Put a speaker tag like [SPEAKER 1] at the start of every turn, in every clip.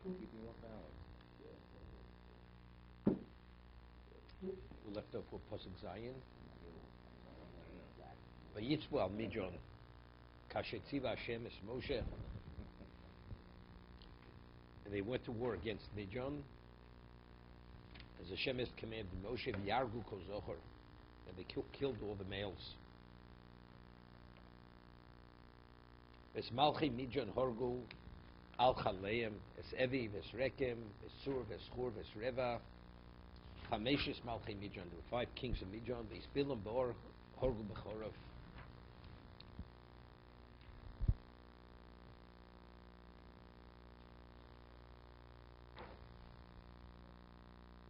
[SPEAKER 1] Keep me off balance.
[SPEAKER 2] We left off with Pasuk Zion. Vayitzvu al Midyon, kashetziva Hashem es Moshe. And they went to war against Midyon, as Hashem has commanded Moshe, v'yargu kol zochar, and they killed all the males. Es malchi Midyon horgu al chaleim, es evi, es rekem, es sur, es chur, es reva. Chameshes malchi Midyon, there were 5 kings of Midyon, they spilim bor horgu b'chorav.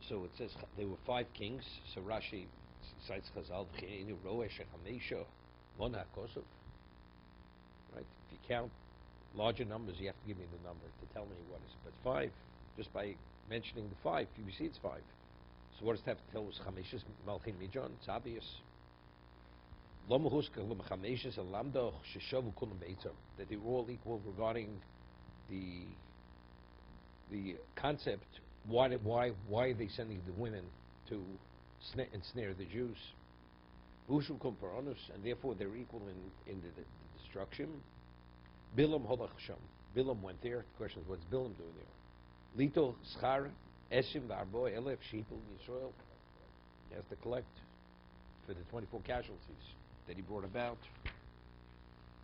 [SPEAKER 2] So it says there were 5 kings. So Rashi cites Chazal, right? If you count larger numbers, you have to give me the number to tell me what is. But 5, just by mentioning the 5, you see it's 5. So what does that have to tell us? Chameshes Malchin Midyon. It's obvious. That they were all equal regarding the concept. Why are they sending the women to ensnare the Jews? And therefore they're equal in the destruction. Bilam holach sham. Bilam went there. The question is, what's Bilam doing there? Lito schar esim v'arbo elef sheeple Yisrael. He has to collect for the 24 casualties that he brought about.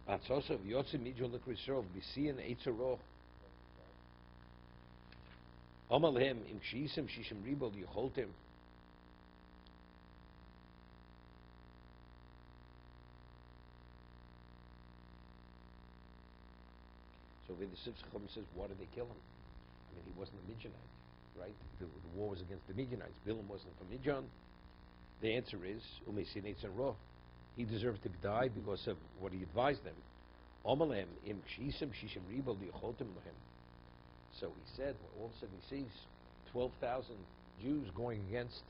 [SPEAKER 2] Atzosav yotzim midyon l'Yisrael b'siyan eitzeroch. Amalhem im kshisim shishim ribol yicholtem. So the Sifchum says, why did they kill him? I mean, he wasn't a Midianite, right? The war was against the Midianites. Bilam wasn't from Midian. The answer is, he deserved to die because of what he advised them. Amalhem im kshisim shishim ribol yicholtem lahem. So he said, well, all of a sudden he sees 12,000 Jews going against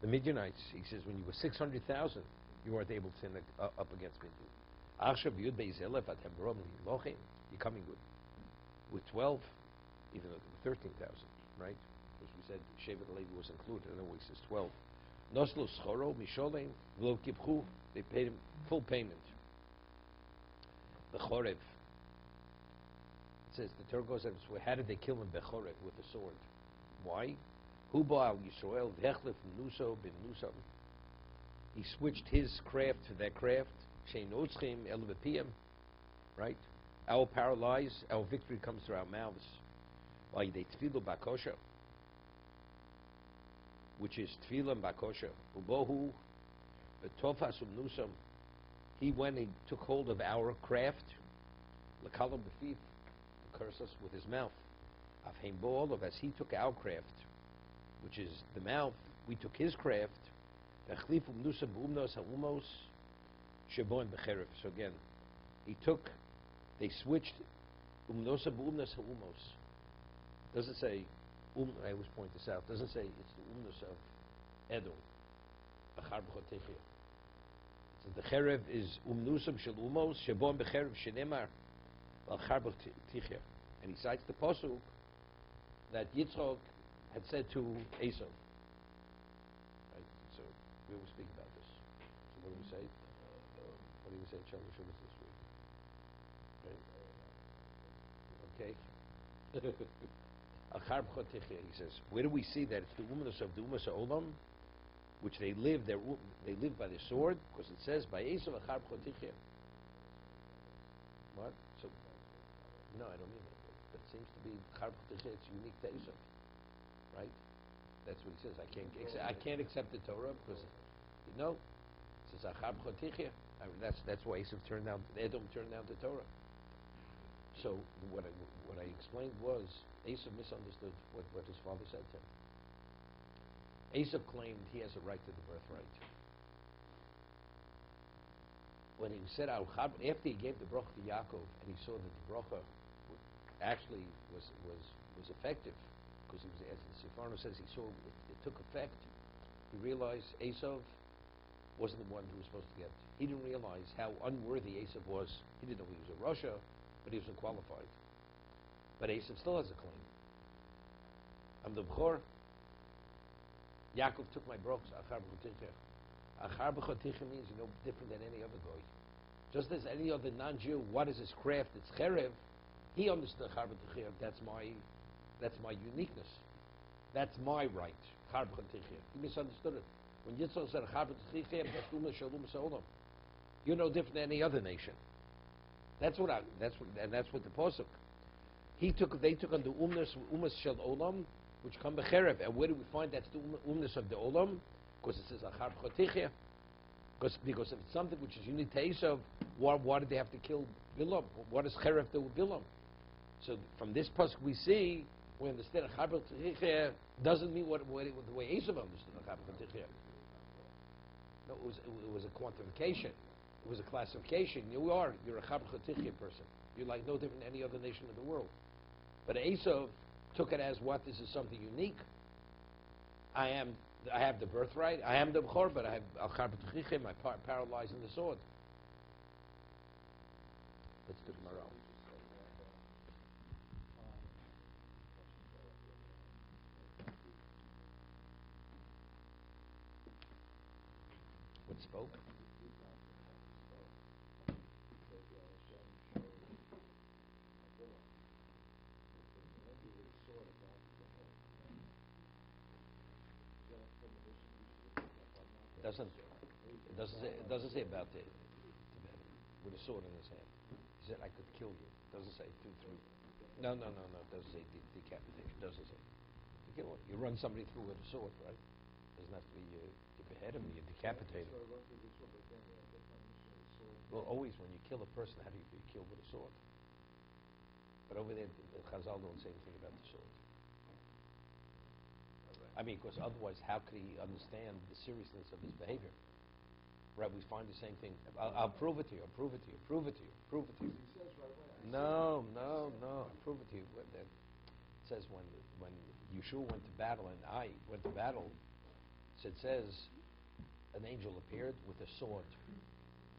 [SPEAKER 2] the Midianites. He says, when you were 600,000, you weren't able to stand up against Midian. You're coming with 12, even though there were 13,000, right? Because we said Shevet Levi was included, and then he says 12. Noslo schoro misholem v'lo kibchu. They paid him full payment. The Chorev. Says the Torah goes on, how did they kill him bechorev with a sword? Why? Hu ba'al Yisrael v'echlef nuso bin nusam. He switched his craft to their craft. Shein otzchim el v'piyam. Right? Our power lies, our victory comes through our mouths. Like they tefillah bakosha, which is tefillah bakosha. Ubohu v'tofas nusam. He went and took hold of our craft. L'kalam b'fiv. Curse us with his mouth. As he took our craft, which is the mouth, we took his craft. So again, they switched umnosa bu'umnas ha'umos. Doesn't say, I always point this out, doesn't say it's the umnos of Edom. It says the cherev is umnusam shel umos, shebon b'cherev shenemar. And he cites the pasuk that Yitzchak had said to Esau. Right? So we will speak about this. So what do we say? What do we say? Challenge this week. Okay. He says, where do we see that it's the umanos of the umas olam, which they live by the sword? Because it says by Esau acharb chotichya. What? So. No, I don't mean that. But it seems to be it's unique to Esau, right? That's what he says. I can't accept the Torah because it says Achab Chotichya. I mean, that's why Esau Edom turned down the Torah. So what I explained was Esau misunderstood what his father said to him. Esau claimed he has a right to the birthright. When he said after he gave the bracha to Yaakov and he saw that the bracha actually was effective, because he was, as the Sefarno says, he saw it took effect. He realized Esav wasn't the one who was supposed to get it. He didn't realize how unworthy Esav was. He didn't know he was a Russia, but he was unqualified. But Esav still has a claim. I'm the B'chor. Yaakov took my brooks. Achar b'choticha. Achar b'choticha means no different than any other goy. Just as any other non-Jew, what is his craft? It's cherev. He understood achar b'choticha. That's my uniqueness. That's my right. Achar b'choticha. He misunderstood it. When Yitzchak said achar b'choticha, that's umas shalom sa'olam. You're no different than any other nation. That's what the posuk. They took on the umas shel olam, which come becherev. And where do we find that's the umness of the olam? Because it says achar b'choticha. Because if it's something which is unique to Esav, why did they have to kill Bilam? What does cherev do with Bilam? So from this pasuk we see, we understand achar b'choticha doesn't mean the way Esav understood achar b'choticha. No, it was a quantification. It was a classification. You're a achar b'choticha person. You're like no different than any other nation in the world. But Esav took it as what? This is something unique. I have the birthright. I am the B'chor, but I have achar b'choticha, my paralyzing the sword. Let's do tomorrow. What spoke? It doesn't say about the man with a sword in his hand. He said, I could kill you. It doesn't say 2, 3. No. It doesn't say decapitation. It doesn't say. You run somebody through with a sword, right? It doesn't have to be you behead him, you decapitate him. Well, always when you kill a person, how do you kill with a sword? But over there, the Chazal don't say anything about the sword. I mean, because otherwise, how could he understand the seriousness of his behavior? Right, we find the same thing. I'll prove it to you. I'll prove it to you. Prove it to you. Prove it to you. No. I'll prove it to you. It says when Yeshua went to battle and I went to battle, so it says an angel appeared with a sword.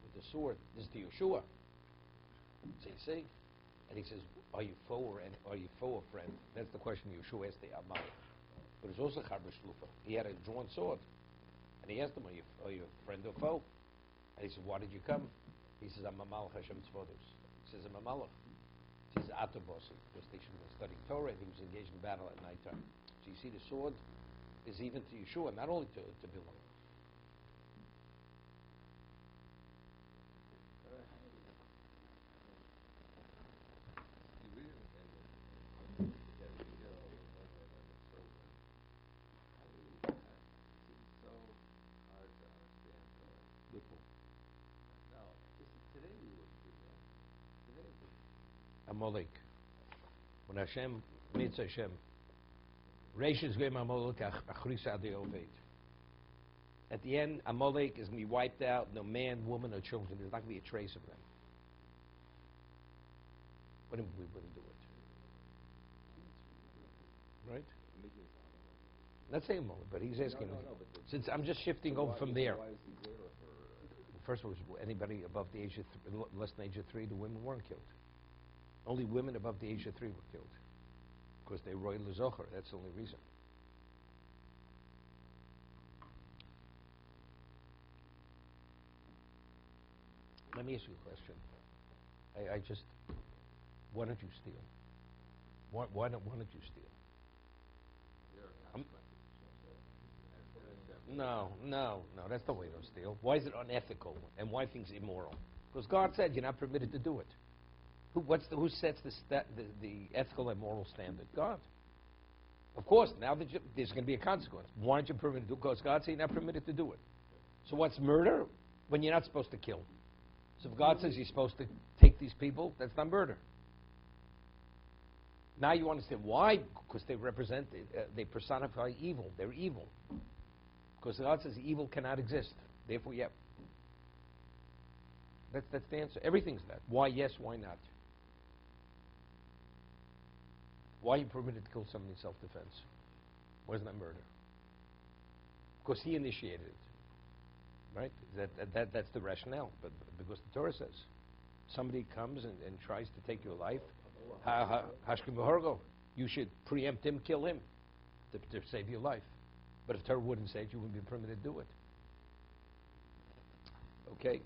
[SPEAKER 2] With a sword. This is to Yeshua. So you see? And he says, are you foe or friend? That's the question Yeshua asked the Amal. But it's also Charba Shlufa. He had a drawn sword. And he asked him, are you a friend or foe? And he said, why did you come? He says, I'm a Malach Hashem Tzvodos. He says, I'm a Malach. He says, Atabosim, because they should have been studying Torah, and he was engaged in battle at nighttime. So you see, the sword is even to Yeshua, not only to Bilam. Amalek. When Hashem meets Hashem, Reishis Gem Amalek Achrisa Adi Oved. At the end, Amalek is going to be wiped out. No man, woman, or children. There's not going to be a trace of them. What if we wouldn't do it? Right? Not saying Amalek, but he's asking. Since I'm just shifting over from there. First of all, anybody above the age of less than the age of 3, the women weren't killed. Only women above the age of 3 were killed. Because they royal zocher. That's the only reason. Let me ask you a question. Why don't you steal? Why don't you steal? No. That's the way to steal. Why is it unethical? And why things immoral? Because God said you're not permitted to do it. Who sets the ethical and moral standard? God. Of course, now that there's going to be a consequence. Why aren't you permitted to do it? Because God said you're not permitted to do it. So what's murder? When you're not supposed to kill. So if God says you're supposed to take these people, that's not murder. Now you understand why? Because they personify evil. They're evil. Because God says evil cannot exist. Therefore, yep. That's the answer. Everything's that. Why yes, why not? Why are you permitted to kill somebody in self-defense? Why isn't that murder? Because he initiated it. Right? That's the rationale. But because the Torah says somebody comes and tries to take your life, Hashkim v'hargo. You should preempt him, kill him, to save your life. But if Torah wouldn't say it, you wouldn't be permitted to do it. Okay?